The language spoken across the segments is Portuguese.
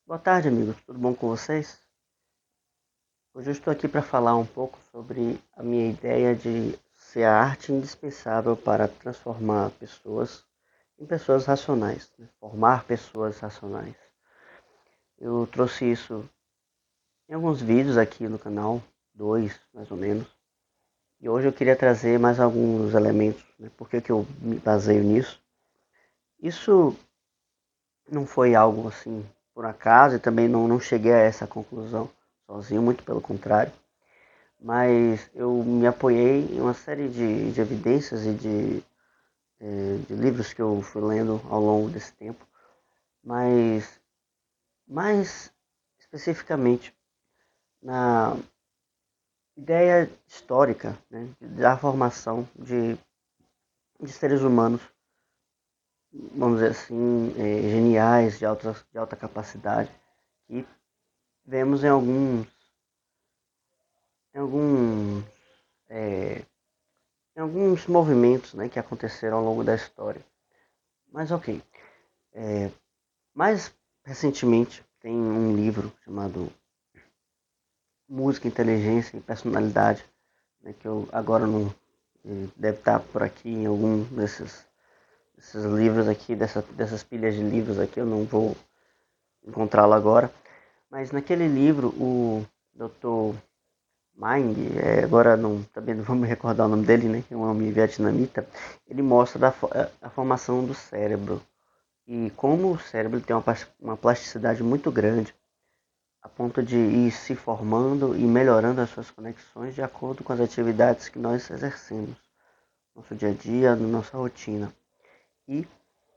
Boa tarde, amigos. Tudo bom com vocês? Hoje eu estou aqui para falar um pouco sobre a minha ideia de ser a arte indispensável para transformar pessoas em pessoas racionais, né? Formar pessoas racionais. Eu trouxe isso em alguns vídeos aqui no canal, dois mais ou menos, e hoje eu queria trazer mais alguns elementos, né? Por que eu me baseio nisso? Isso não foi algo assim por acaso e também não cheguei a essa conclusão sozinho, muito pelo contrário. Mas eu me apoiei em uma série de evidências e de livros que eu fui lendo ao longo desse tempo, mas mais especificamente na ideia histórica, né, da formação de seres humanos, vamos dizer assim, geniais, de alta capacidade, que vemos em alguns, é, em alguns movimentos, né, que aconteceram ao longo da história. Mas ok. Mais recentemente tem um livro chamado Música, Inteligência e Personalidade, né, que eu agora não deve estar por aqui em algum desses livros aqui, dessas pilhas de livros aqui, eu não vou encontrá-lo agora. Mas naquele livro o Dr. Mind, agora não, também não vou me recordar o nome dele, né, que é um homem vietnamita, ele mostra a formação do cérebro e como o cérebro tem uma plasticidade muito grande a ponto de ir se formando e melhorando as suas conexões de acordo com as atividades que nós exercemos no nosso dia a dia, na nossa rotina. E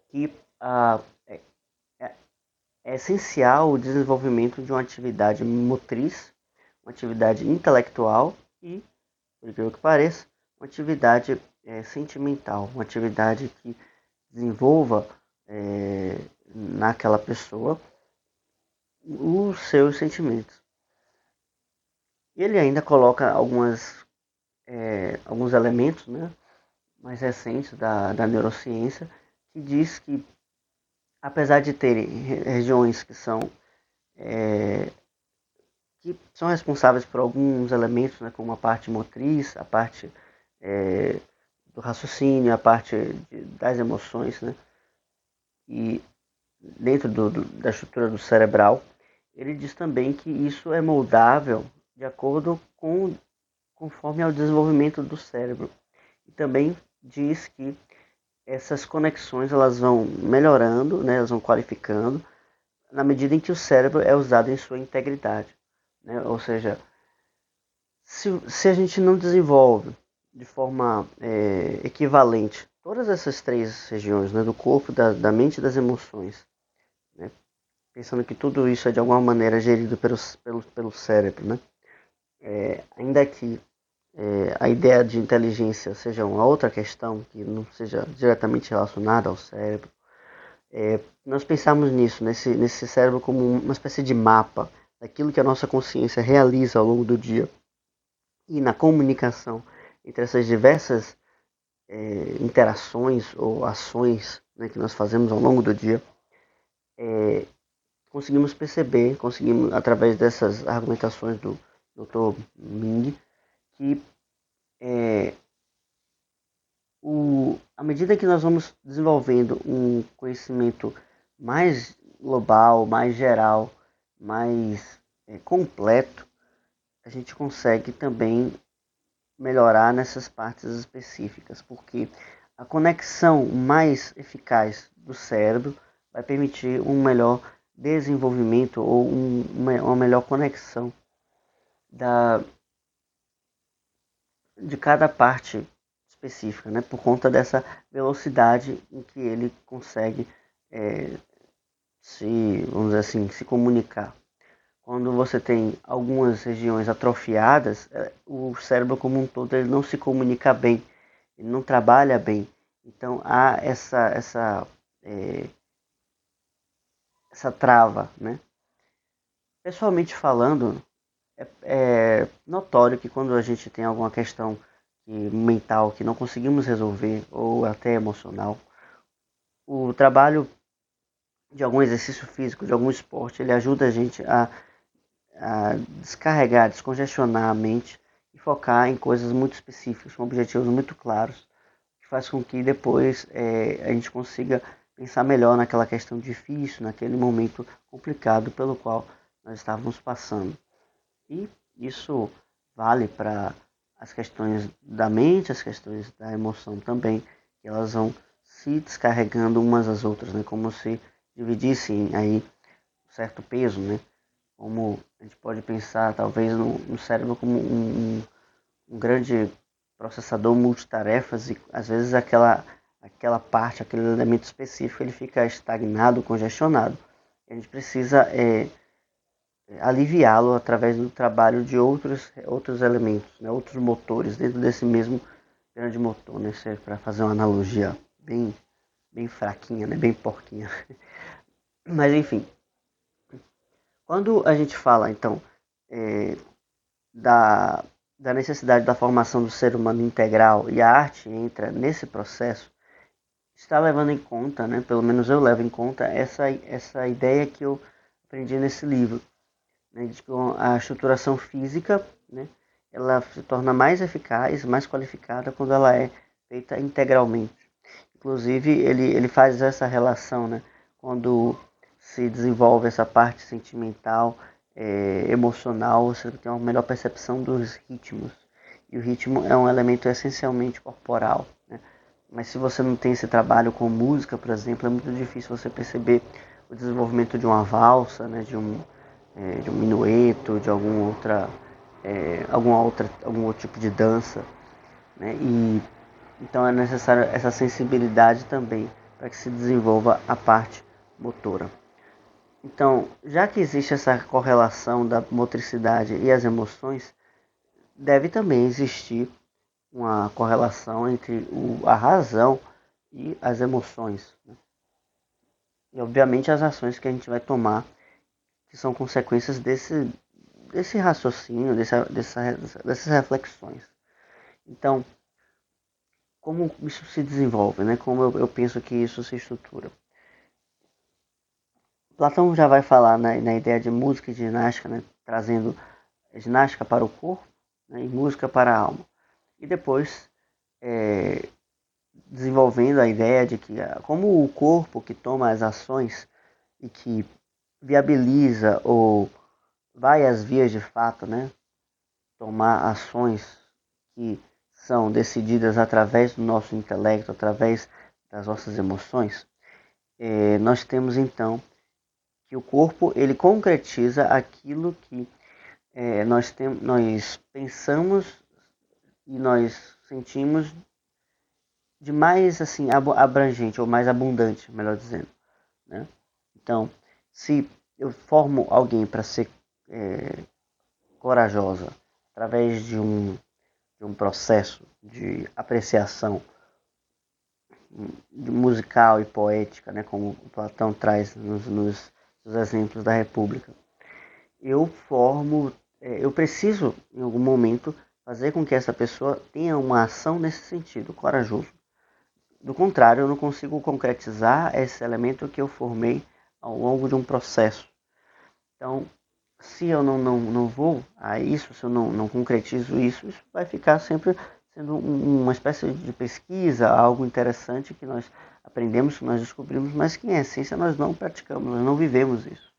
que é, é, é essencial o desenvolvimento de uma atividade motriz, uma atividade intelectual e, por incrível que pareça, uma atividade sentimental, uma atividade que desenvolva naquela pessoa os seus sentimentos. Ele ainda coloca alguns elementos, né, mais recentes da neurociência, que diz que, apesar de terem regiões que são responsáveis por alguns elementos, né, como a parte motriz, a parte é, do raciocínio, a parte das emoções, né, e dentro da estrutura do cerebral, ele diz também que isso é moldável de acordo conforme ao desenvolvimento do cérebro. E também diz que essas conexões elas vão melhorando, né, elas vão qualificando na medida em que o cérebro é usado em sua integridade, né? Ou seja, se a gente não desenvolve de forma equivalente todas essas três regiões, né, do corpo, da mente e das emoções, né, pensando que tudo isso é de alguma maneira gerido pelo cérebro, né, ainda que a ideia de inteligência seja uma outra questão que não seja diretamente relacionada ao cérebro. Nós pensamos nisso, nesse cérebro como uma espécie de mapa daquilo que a nossa consciência realiza ao longo do dia e na comunicação entre essas diversas interações ou ações, né, que nós fazemos ao longo do dia, conseguimos perceber, conseguimos através dessas argumentações do Dr. Ming, que à medida que nós vamos desenvolvendo um conhecimento mais global, mais geral, mais completo, a gente consegue também melhorar nessas partes específicas, porque a conexão mais eficaz do cérebro vai permitir um melhor desenvolvimento ou uma melhor conexão da, de cada parte específica, né? Por conta dessa velocidade em que ele consegue vamos dizer assim, se comunicar. Quando você tem algumas regiões atrofiadas, o cérebro como um todo ele não se comunica bem, ele não trabalha bem. Então há essa trava, né? Pessoalmente falando, é notório que quando a gente tem alguma questão mental que não conseguimos resolver, ou até emocional, o trabalho de algum exercício físico, de algum esporte, ele ajuda a gente a descarregar, descongestionar a mente e focar em coisas muito específicas, com objetivos muito claros, que faz com que depois a gente consiga pensar melhor naquela questão difícil, naquele momento complicado pelo qual nós estávamos passando. E isso vale para as questões da mente, as questões da emoção também, que elas vão se descarregando umas às outras, né? Como se dividissem aí um certo peso, né? Como a gente pode pensar talvez no cérebro como um grande processador multitarefas e às vezes aquela parte, aquele elemento específico, ele fica estagnado, congestionado. A gente precisa aliviá-lo através do trabalho de outros elementos, né, outros motores dentro desse mesmo grande motor, né, para fazer uma analogia bem fraquinha, né, bem porquinha. Mas enfim, quando a gente fala então é, da, da necessidade da formação do ser humano integral e a arte entra nesse processo, está levando em conta, né, pelo menos eu levo em conta essa ideia que eu aprendi nesse livro, né, de que a estruturação física, né, ela se torna mais eficaz, mais qualificada quando ela é feita integralmente. Inclusive, ele faz essa relação, né, quando se desenvolve essa parte sentimental, emocional, você tem uma melhor percepção dos ritmos. E o ritmo é um elemento essencialmente corporal, né? Mas se você não tem esse trabalho com música, por exemplo, é muito difícil você perceber o desenvolvimento de uma valsa, né, de um minueto, de algum outro tipo de dança, né? E então é necessário essa sensibilidade também para que se desenvolva a parte motora. Então, já que existe essa correlação da motricidade e as emoções, deve também existir uma correlação entre a razão e as emoções, né? E obviamente as ações que a gente vai tomar, que são consequências desse raciocínio, dessas reflexões. Então, como isso se desenvolve, né? Como eu penso que isso se estrutura. Platão já vai falar na ideia de música e ginástica, né? Trazendo ginástica para o corpo, né? E música para a alma. E depois é, desenvolvendo a ideia de que como o corpo que toma as ações e que viabiliza ou vai às vias de fato, né? Tomar ações que são decididas através do nosso intelecto, através das nossas emoções, nós temos então que o corpo ele concretiza aquilo que nós pensamos e nós sentimos de mais assim abrangente ou mais abundante, melhor dizendo, né? Então, se eu formo alguém para ser corajosa através de um processo de apreciação musical e poética, né, como o Platão traz nos exemplos da República, eu preciso, em algum momento, fazer com que essa pessoa tenha uma ação nesse sentido, corajoso. Do contrário, eu não consigo concretizar esse elemento que eu formei ao longo de um processo. Então, se eu não vou a isso, se eu não concretizo isso, isso vai ficar sempre sendo uma espécie de pesquisa, algo interessante que nós aprendemos, que nós descobrimos, mas que em essência nós não praticamos, nós não vivemos isso.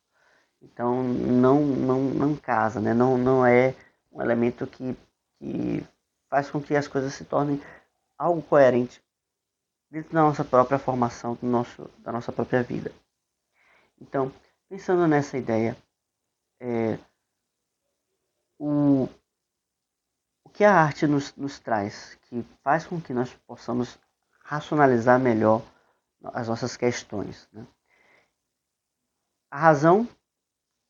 Então não casa, né? Não é um elemento que faz com que as coisas se tornem algo coerente dentro da nossa própria formação, da nossa própria vida. Então, pensando nessa ideia, é, o, o que a arte nos traz, que faz com que nós possamos racionalizar melhor as nossas questões, né? A razão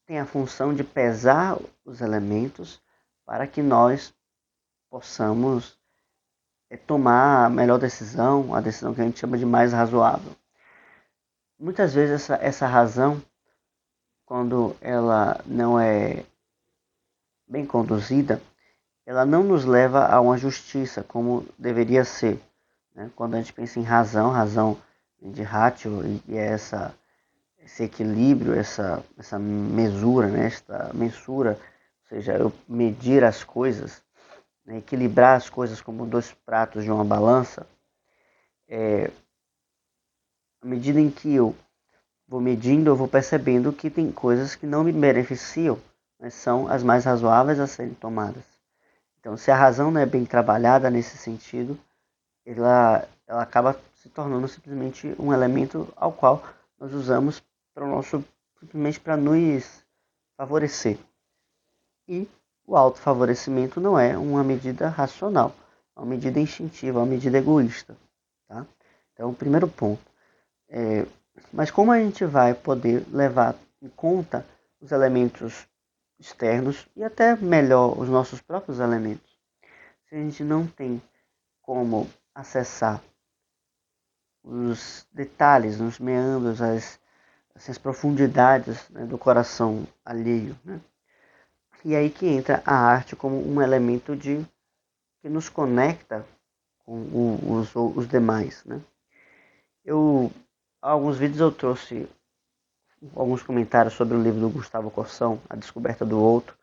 tem a função de pesar os elementos para que nós possamos tomar a melhor decisão, a decisão que a gente chama de mais razoável. Muitas vezes essa razão, quando ela não é bem conduzida, ela não nos leva a uma justiça como deveria ser, né? Quando a gente pensa em razão, razão de ratio, e é esse equilíbrio, essa mesura, né? Esta mensura, ou seja, eu medir as coisas, né? Equilibrar as coisas como dois pratos de uma balança, à medida em que eu vou medindo, eu vou percebendo que tem coisas que não me beneficiam, mas são as mais razoáveis a serem tomadas. Então, se a razão não é bem trabalhada nesse sentido, ela acaba se tornando simplesmente um elemento ao qual nós usamos para o nosso, simplesmente para nos favorecer. E o autofavorecimento não é uma medida racional, é uma medida instintiva, é uma medida egoísta. Tá? Então, o primeiro ponto. Mas como a gente vai poder levar em conta os elementos externos e até melhor os nossos próprios elementos, se a gente não tem como acessar os detalhes, os meandros, as profundidades, né, do coração alheio, né? E aí que entra a arte como um elemento que nos conecta com os demais, né? Há alguns vídeos eu trouxe alguns comentários sobre o livro do Gustavo Corsão, A Descoberta do Outro.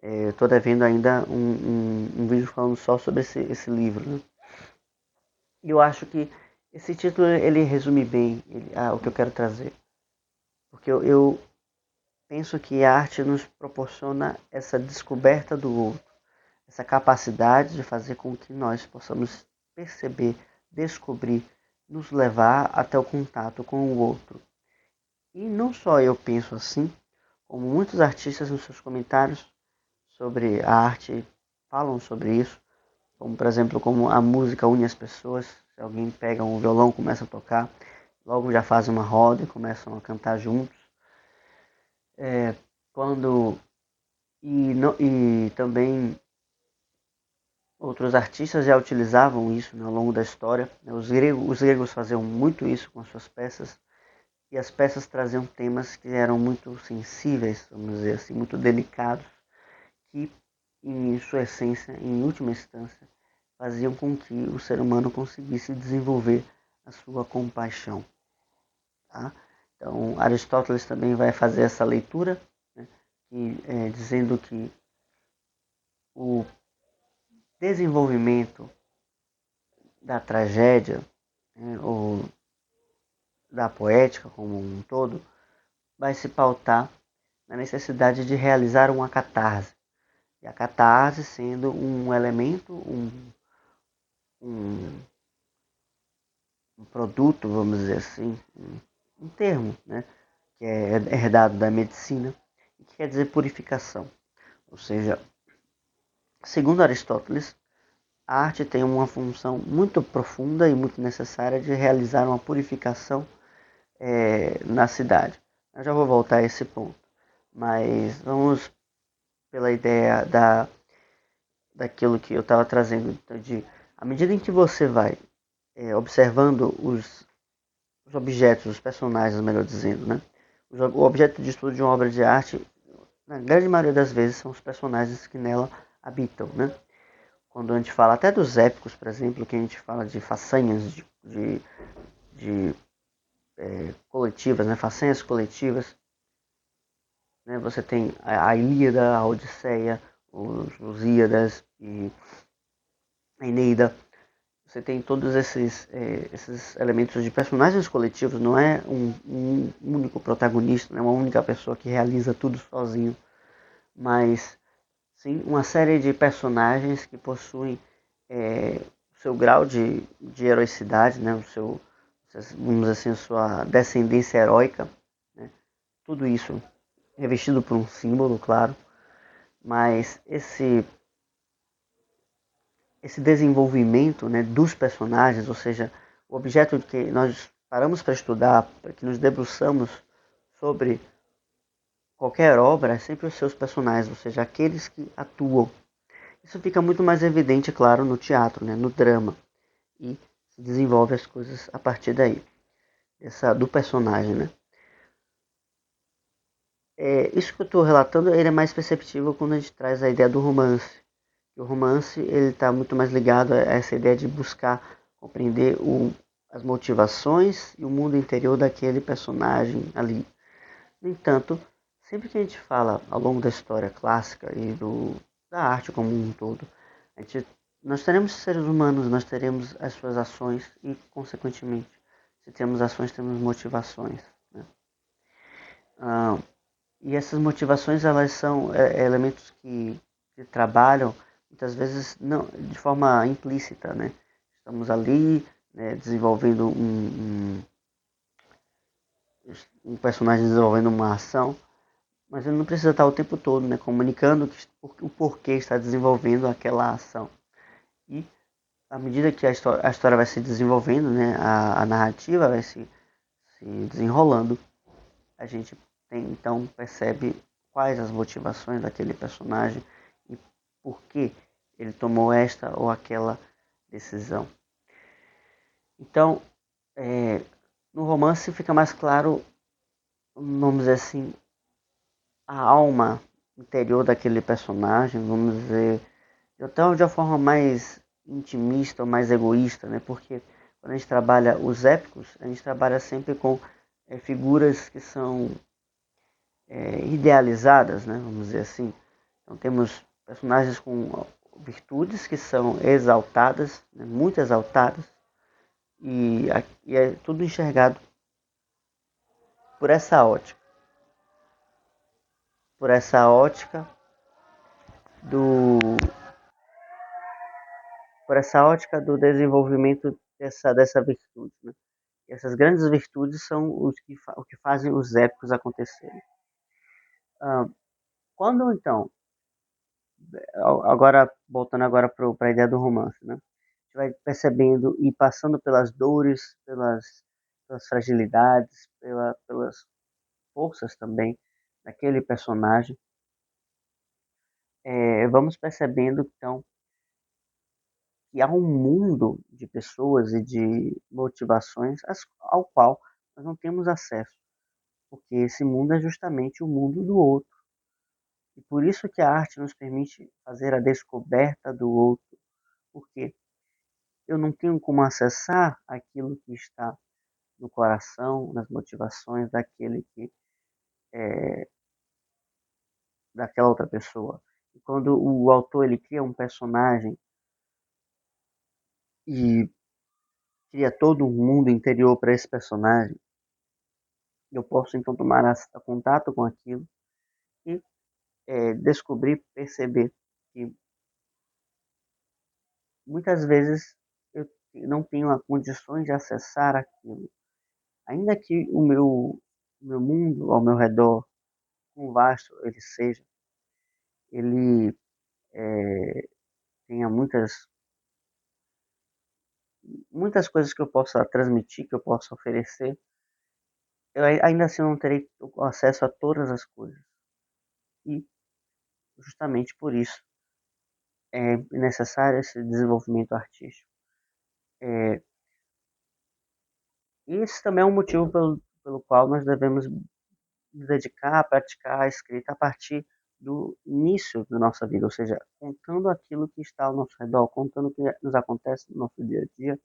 Estou devendo ainda um vídeo falando só sobre esse livro, né? E eu acho que esse título ele resume bem o que eu quero trazer. Porque eu penso que a arte nos proporciona essa descoberta do outro, essa capacidade de fazer com que nós possamos perceber, descobrir, nos levar até o contato com o outro. E não só eu penso assim, como muitos artistas nos seus comentários sobre a arte falam sobre isso, como por exemplo, como a música une as pessoas. Se alguém pega um violão, começa a tocar, logo já fazem uma roda e começam a cantar juntos. Quando e também outros artistas já utilizavam isso, né, ao longo da história. Os gregos faziam muito isso com as suas peças, e as peças traziam temas que eram muito sensíveis, vamos dizer assim, muito delicados, que em sua essência, em última instância, faziam com que o ser humano conseguisse desenvolver a sua compaixão. Tá? Então, Aristóteles também vai fazer essa leitura, né, dizendo que o desenvolvimento da tragédia, né, ou da poética como um todo, vai se pautar na necessidade de realizar uma catarse. E a catarse sendo um elemento, um, um produto, vamos dizer assim, um termo, né, que é herdado da medicina, e que quer dizer purificação. Ou seja, segundo Aristóteles, a arte tem uma função muito profunda e muito necessária de realizar uma purificação na cidade. Eu já vou voltar a esse ponto, mas vamos pela ideia daquilo que eu estava trazendo, então, à medida em que você vai observando os objetos, os personagens, melhor dizendo, né? O objeto de estudo de uma obra de arte, na grande maioria das vezes, são os personagens que nela habitam, né? Quando a gente fala até dos épicos, por exemplo, que a gente fala de façanhas, de coletivas, né? Façanhas coletivas, né? Você tem a Ilíada, a Odisseia, os Lusíadas e a Eneida. Você tem todos esses elementos de personagens coletivos, não é um único protagonista, não é uma única pessoa que realiza tudo sozinho, mas sim uma série de personagens que possuem o seu grau de heroicidade, né, vamos dizer assim, a sua descendência heróica, né, tudo isso revestido por um símbolo, claro, mas esse desenvolvimento, né, dos personagens, ou seja, o objeto que nós paramos para estudar, que nos debruçamos sobre qualquer obra, é sempre os seus personagens, ou seja, aqueles que atuam. Isso fica muito mais evidente, claro, no teatro, né, no drama, e se desenvolve as coisas a partir daí, do personagem, né. Isso que eu estou relatando, ele é mais perceptível quando a gente traz a ideia do romance. O romance ele está muito mais ligado a essa ideia de buscar compreender as motivações e o mundo interior daquele personagem ali. No entanto, sempre que a gente fala ao longo da história clássica e da arte como um todo, a gente, nós teremos seres humanos, nós teremos as suas ações e, consequentemente, se temos ações, temos motivações. Né? Ah, e essas motivações, elas são elementos que trabalham, muitas vezes, não, de forma implícita. Né? Estamos ali, né, desenvolvendo um personagem desenvolvendo uma ação, mas ele não precisa estar o tempo todo, né, comunicando o porquê está desenvolvendo aquela ação. E à medida que a história vai se desenvolvendo, né, a narrativa vai se desenrolando, a gente então percebe quais as motivações daquele personagem e por que ele tomou esta ou aquela decisão. Então, no romance fica mais claro, vamos dizer assim, a alma interior daquele personagem, vamos dizer, até de uma forma mais intimista ou mais egoísta, né? Porque quando a gente trabalha os épicos, a gente trabalha sempre com figuras que são idealizadas, né? Vamos dizer assim. Então temos personagens com virtudes que são exaltadas, né? Muito exaltadas, e é tudo enxergado por essa ótica. Por essa ótica do por essa ótica do desenvolvimento dessa virtude. Né? E essas grandes virtudes são o que fazem os épicos acontecerem. Ah, quando então, agora voltando agora para a ideia do romance, né? A gente vai percebendo e passando pelas dores, pelas fragilidades, pelas forças também daquele personagem, vamos percebendo então que há um mundo de pessoas e de motivações ao qual nós não temos acesso, porque esse mundo é justamente o mundo do outro. E por isso que a arte nos permite fazer a descoberta do outro, porque eu não tenho como acessar aquilo que está no coração, nas motivações daquela outra pessoa. E quando o autor ele cria um personagem e cria todo um mundo interior para esse personagem, eu posso então tomar contato com aquilo e descobrir, perceber que muitas vezes eu não tenho as condições de acessar aquilo. Ainda que o meu mundo ao meu redor, quão vasto ele seja, ele tenha muitas coisas que eu possa transmitir, que eu possa oferecer, eu ainda assim não terei acesso a todas as coisas. E justamente por isso é necessário esse desenvolvimento artístico. É, e esse também é um motivo pelo qual nós devemos nos dedicar a praticar a escrita a partir do início da nossa vida, ou seja, contando aquilo que está ao nosso redor, contando o que nos acontece no nosso dia a dia,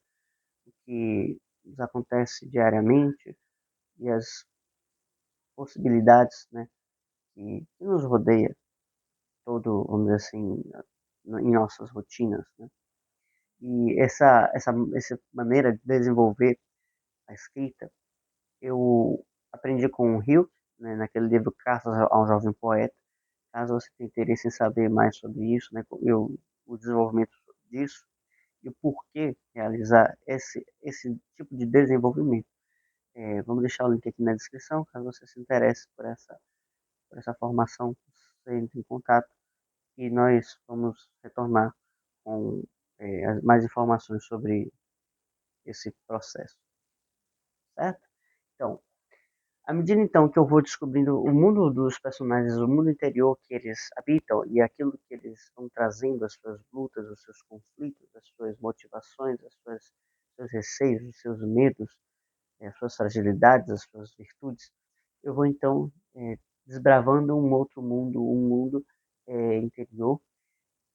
o que nos acontece diariamente e as possibilidades, né, que nos rodeia todo, vamos dizer assim, em nossas rotinas, né? E essa maneira de desenvolver a escrita, eu aprendi com o Hill, né, naquele livro Cartas a um Jovem Poeta. Caso você tenha interesse em saber mais sobre isso, né, o desenvolvimento disso e o porquê realizar esse tipo de desenvolvimento. Vamos deixar o link aqui na descrição, caso você se interesse por essa formação, você entre em contato e nós vamos retornar com mais informações sobre esse processo, certo? Então, à medida então que eu vou descobrindo o mundo dos personagens, o mundo interior que eles habitam e aquilo que eles estão trazendo, as suas lutas, os seus conflitos, as suas motivações, seus receios, os seus medos, as suas fragilidades, as suas virtudes, eu vou então desbravando um outro mundo, um mundo interior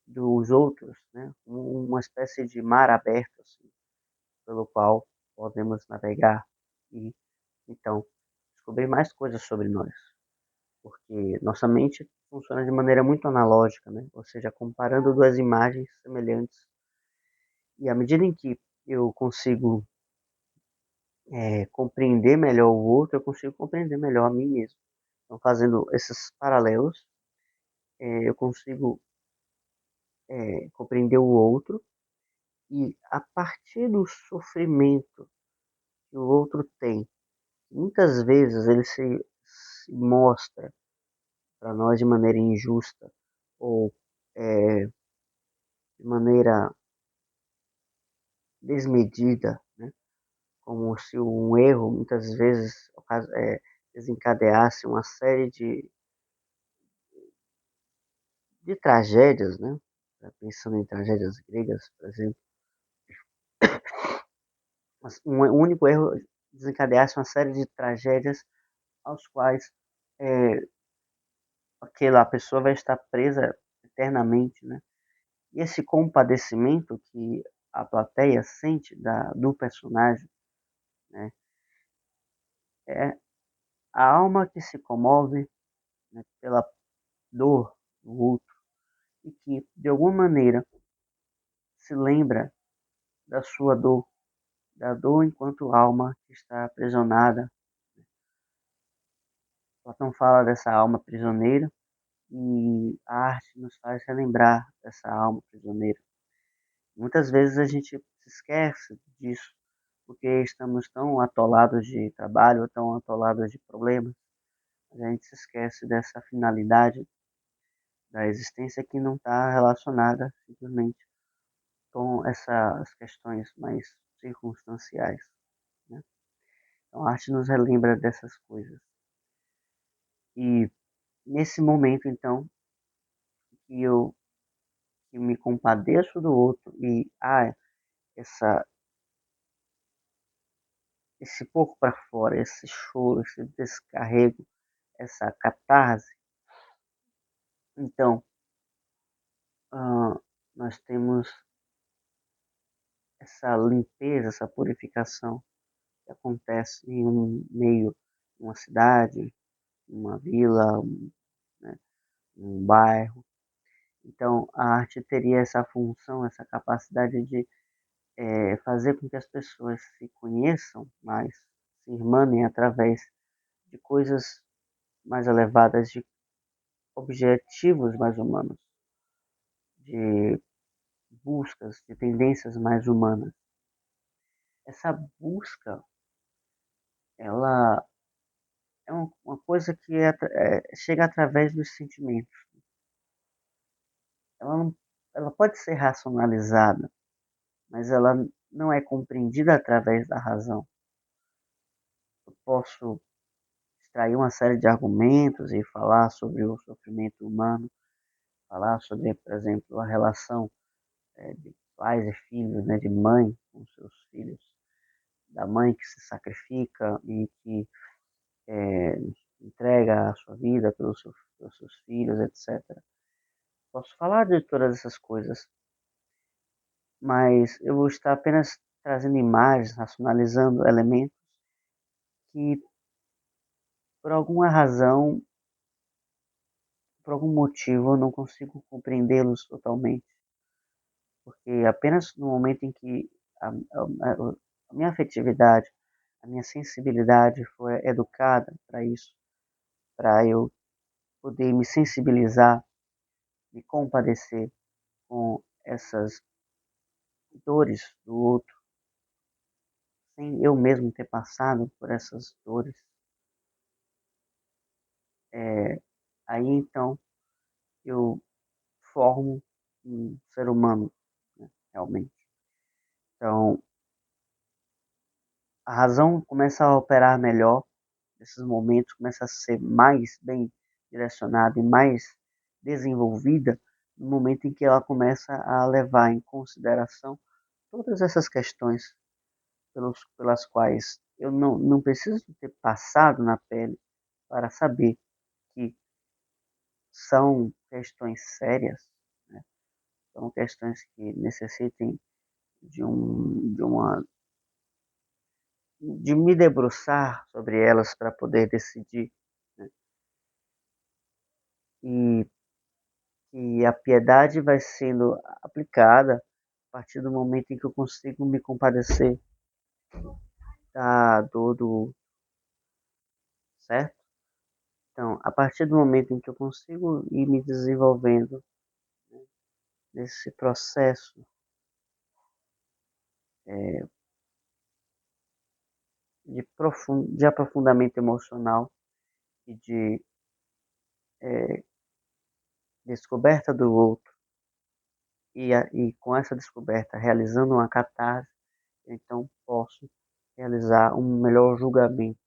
dos outros, né? Uma espécie de mar aberto, assim, pelo qual podemos navegar e então descobrir mais coisas sobre nós. porque nossa mente funciona de maneira muito analógica, né? Ou seja, comparando duas imagens semelhantes. E à medida em que eu consigo compreender melhor o outro, eu consigo compreender melhor a mim mesmo. Então, fazendo esses paralelos, eu consigo compreender o outro e a partir do sofrimento que o outro tem, muitas vezes ele se mostra para nós de maneira injusta ou de maneira desmedida, né? Como se um erro muitas vezes desencadeasse uma série de tragédias, né? Pensando em tragédias gregas, por exemplo, mas um único erro desencadeasse uma série de tragédias aos quais é, aquela pessoa vai estar presa eternamente, né? E esse compadecimento que a plateia sente do personagem, né? É a alma que se comove, né, pela dor do outro e que, de alguma maneira, se lembra da sua dor, da dor enquanto alma que está aprisionada. Platão fala dessa alma prisioneira e a arte nos faz relembrar dessa alma prisioneira. Muitas vezes a gente se esquece disso porque estamos tão atolados de trabalho, tão atolados de problemas, a gente se esquece dessa finalidade da existência que não está relacionada simplesmente com essas questões mais circunstanciais, né? Então, a arte nos relembra dessas coisas. E nesse momento, então, que eu que me compadeço do outro e essa esse pouco para fora, esse choro, esse descarrego, essa catarse, então nós temos essa limpeza, essa purificação que acontece em um meio, uma cidade, uma vila, né, um bairro. Então, a arte teria essa função, essa capacidade de fazer com que as pessoas se conheçam mais, se irmanem através de coisas mais elevadas, de objetivos mais humanos, de buscas, de tendências mais humanas. Essa busca, ela é uma coisa que chega através dos sentimentos. Ela, não, ela pode ser racionalizada, mas ela não é compreendida através da razão. Eu posso extrair uma série de argumentos e falar sobre o sofrimento humano, falar sobre, por exemplo, a relação de pais e filhos, né, de mãe com seus filhos, da mãe que se sacrifica e que é, entrega a sua vida pelos seus filhos, etc. Posso falar de todas essas coisas, mas eu vou estar apenas trazendo imagens, racionalizando elementos que, por alguma razão, por algum motivo, eu não consigo compreendê-los totalmente. Porque apenas no momento em que a minha afetividade, a minha sensibilidade foi educada para isso, para eu poder me sensibilizar, me compadecer com essas dores do outro, sem eu mesmo ter passado por essas dores, é, aí então eu formo um ser humano, né, realmente. Então, a razão começa a operar melhor nesses momentos, começa a ser mais bem direcionada e mais desenvolvida no momento em que ela começa a levar em consideração todas essas questões pelas quais eu não preciso ter passado na pele para saber que são questões sérias, né? São questões que necessitem de me debruçar sobre elas para poder decidir, né? E a piedade vai sendo aplicada a partir do momento em que eu consigo me compadecer da dor do, certo? Então, a partir do momento em que eu consigo ir me desenvolvendo nesse processo de aprofundamento emocional e de descoberta do outro, e com essa descoberta realizando uma catarse, então posso realizar um melhor julgamento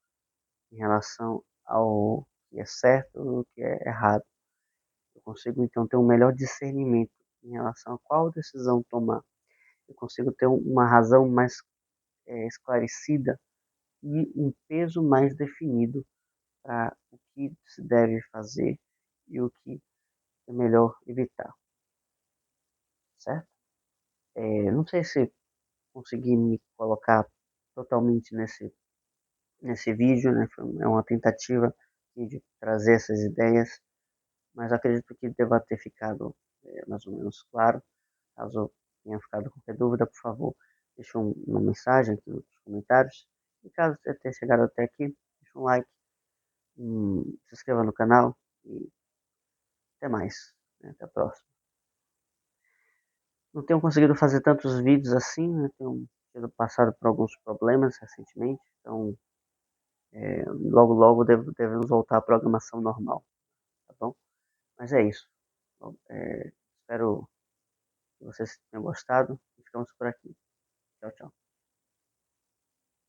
em relação ao que é certo e o que é errado. Eu consigo então ter um melhor discernimento em relação a qual decisão tomar. Eu consigo ter uma razão mais esclarecida e um peso mais definido para o que se deve fazer e o que é melhor evitar, certo? Não sei se consegui me colocar totalmente nesse vídeo, né? É uma tentativa de trazer essas ideias, mas acredito que deva ter ficado mais ou menos claro. Caso tenha ficado qualquer dúvida, por favor, deixe uma mensagem aqui nos comentários. E caso você tenha chegado até aqui, deixe um like, se inscreva no canal e até mais, né? Até a próxima. Não tenho conseguido fazer tantos vídeos assim, né? Tenho sido passado por alguns problemas recentemente, então logo logo devemos voltar à programação normal, tá bom? Mas é isso. Bom, espero que vocês tenham gostado e ficamos por aqui. Tchau, tchau.